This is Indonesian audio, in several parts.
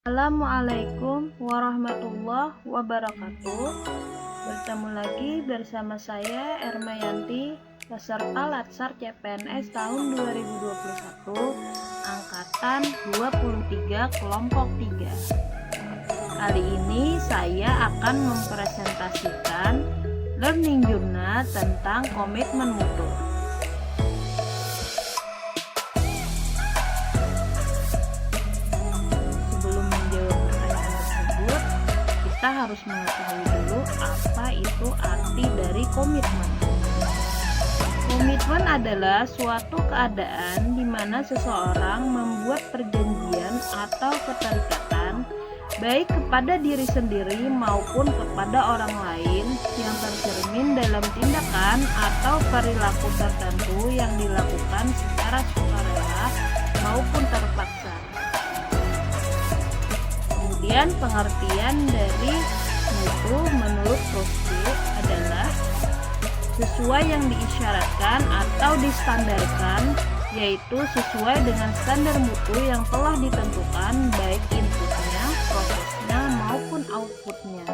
Assalamualaikum warahmatullahi wabarakatuh. Bertemu lagi bersama saya Ermayanti, peserta Latsar CPNS tahun 2021, angkatan 23 kelompok 3. Kali ini saya akan mempresentasikan learning journal tentang komitmen mutu. Kita harus mengetahui dulu apa itu arti dari komitmen. Komitmen adalah suatu keadaan di mana seseorang membuat perjanjian atau keterikatan baik kepada diri sendiri maupun kepada orang lain yang tercermin dalam tindakan atau perilaku tertentu yang dilakukan secara sukarela maupun terpaksa. Kemudian pengertian dari mutu menurut Proske adalah sesuai yang diisyaratkan atau distandarkan, yaitu sesuai dengan standar mutu yang telah ditentukan baik inputnya, prosesnya maupun outputnya.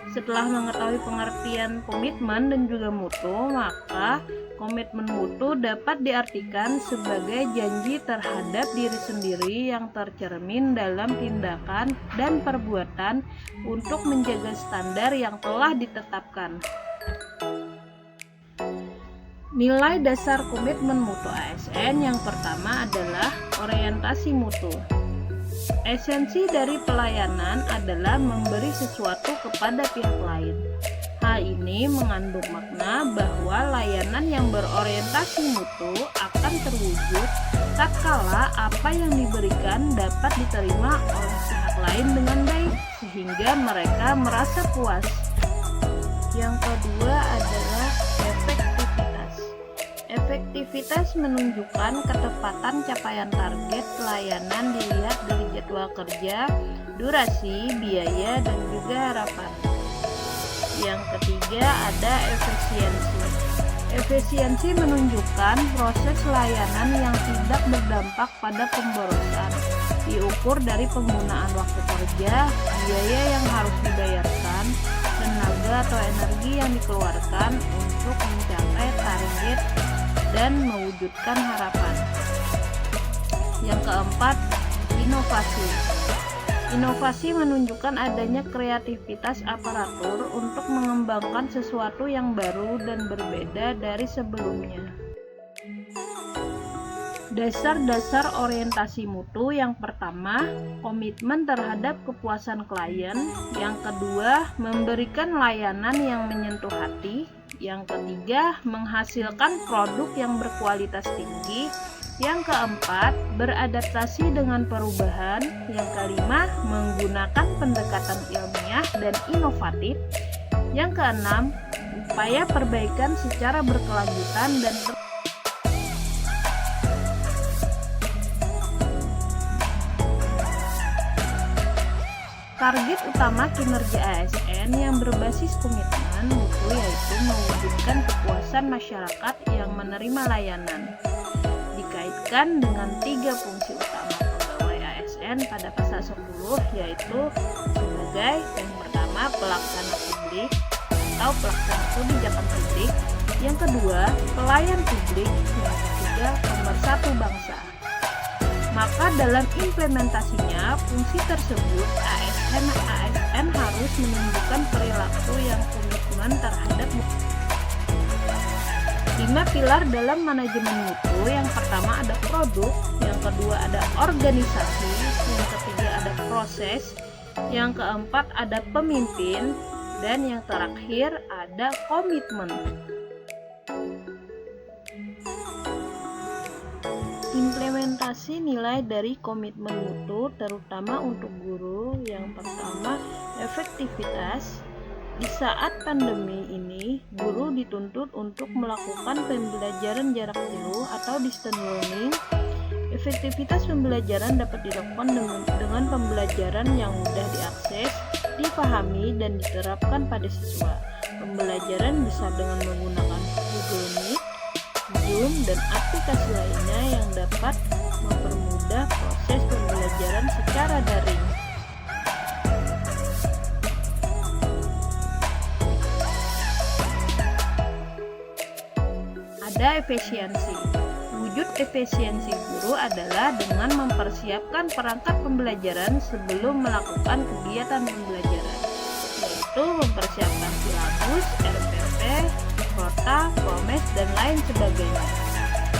Setelah mengetahui pengertian komitmen dan juga mutu, maka komitmen mutu dapat diartikan sebagai janji terhadap diri sendiri yang tercermin dalam tindakan dan perbuatan untuk menjaga standar yang telah ditetapkan. Nilai dasar komitmen mutu ASN yang pertama adalah orientasi mutu. Esensi dari pelayanan adalah memberi sesuatu kepada pihak lain. Hal ini mengandung makna bahwa layanan yang berorientasi mutu akan terwujud tatkala apa yang diberikan dapat diterima oleh pihak lain dengan baik sehingga mereka merasa puas. Yang kedua adalah efektivitas. Efektivitas menunjukkan ketepatan capaian target layanan dilihat dari jadwal kerja, durasi, biaya, dan juga harapan. Yang ketiga ada efisiensi. Efisiensi menunjukkan proses layanan yang tidak berdampak pada pemborosan, diukur dari penggunaan waktu kerja, biaya yang harus dibayarkan, tenaga atau energi yang dikeluarkan untuk mencapai target dan mewujudkan harapan. Yang keempat, inovasi. Inovasi menunjukkan adanya kreativitas aparatur untuk mengembangkan sesuatu yang baru dan berbeda dari sebelumnya. Dasar-dasar orientasi mutu yang pertama, komitmen terhadap kepuasan klien. Yang kedua, memberikan layanan yang menyentuh hati. Yang ketiga, menghasilkan produk yang berkualitas tinggi. Yang keempat, beradaptasi dengan perubahan. Yang kelima, menggunakan pendekatan ilmiah dan inovatif. Yang keenam, upaya perbaikan secara berkelanjutan dan target utama kinerja ASN yang berbasis komitmen mutu yaitu mewujudkan kepuasan masyarakat yang menerima layanan. Dikaitkan dengan 3 fungsi utama pegawai ASN pada pasal 10, yaitu sebagai yang pertama pelaksana publik atau pelaksana kebijakan publik, yang kedua pelayan publik, yang ketiga pemersatu bangsa. Maka dalam implementasinya fungsi tersebut ASN harus menunjukkan perilaku yang komitmen terhadap 5 pilar dalam manajemen mutu. Yang pertama ada produk, yang kedua ada organisasi, yang ketiga ada proses, yang keempat ada pemimpin, dan yang terakhir ada komitmen. Implementasi nilai dari komitmen mutu terutama untuk guru. Yang pertama, efektivitas. Di saat pandemi ini, guru dituntut untuk melakukan pembelajaran jarak jauh atau distance learning. Efektivitas pembelajaran dapat dilakukan dengan pembelajaran yang mudah diakses, dipahami, dan diterapkan pada siswa. Pembelajaran bisa dengan menggunakan Google Meet, Zoom, dan aplikasi lainnya yang dapat mempermudah proses pembelajaran secara secara daring. Ada efisiensi. Wujud efisiensi guru adalah dengan mempersiapkan perangkat pembelajaran sebelum melakukan kegiatan pembelajaran, yaitu mempersiapkan silabus, RPP, kota, promes, dan lain sebagainya.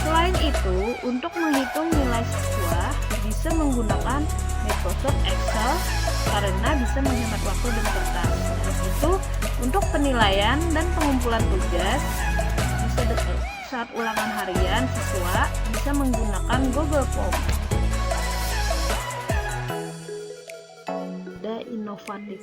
Selain itu, untuk menghitung nilai siswa bisa menggunakan Microsoft Excel karena bisa menghemat waktu dan kertas. Selain itu, untuk penilaian dan pengumpulan tugas saat ulangan harian, siswa bisa menggunakan Google Form. Ada inovatif.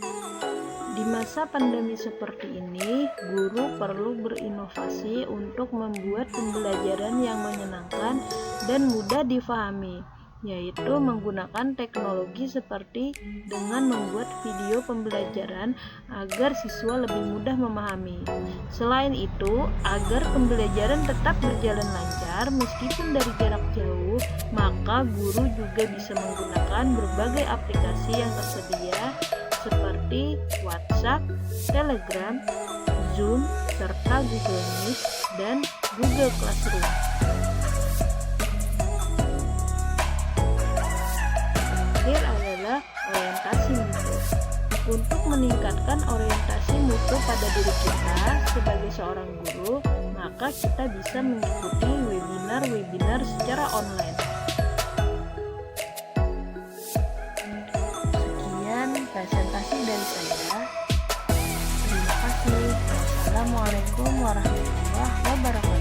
Di masa pandemi seperti ini, guru perlu berinovasi untuk membuat pembelajaran yang menyenangkan dan mudah difahami, yaitu menggunakan teknologi seperti dengan membuat video pembelajaran agar siswa lebih mudah memahami. Selain itu, agar pembelajaran tetap berjalan lancar meskipun dari jarak jauh, maka guru juga bisa menggunakan berbagai aplikasi yang tersedia seperti WhatsApp, Telegram, Zoom, serta Google Meet dan Google Classroom. Terakhir adalah orientasi mutu. Untuk meningkatkan orientasi mutu pada diri kita sebagai seorang guru, maka kita bisa mengikuti webinar-webinar secara online. Sekian presentasi dari saya. Terima kasih. Wassalamualaikum warahmatullahi wabarakatuh.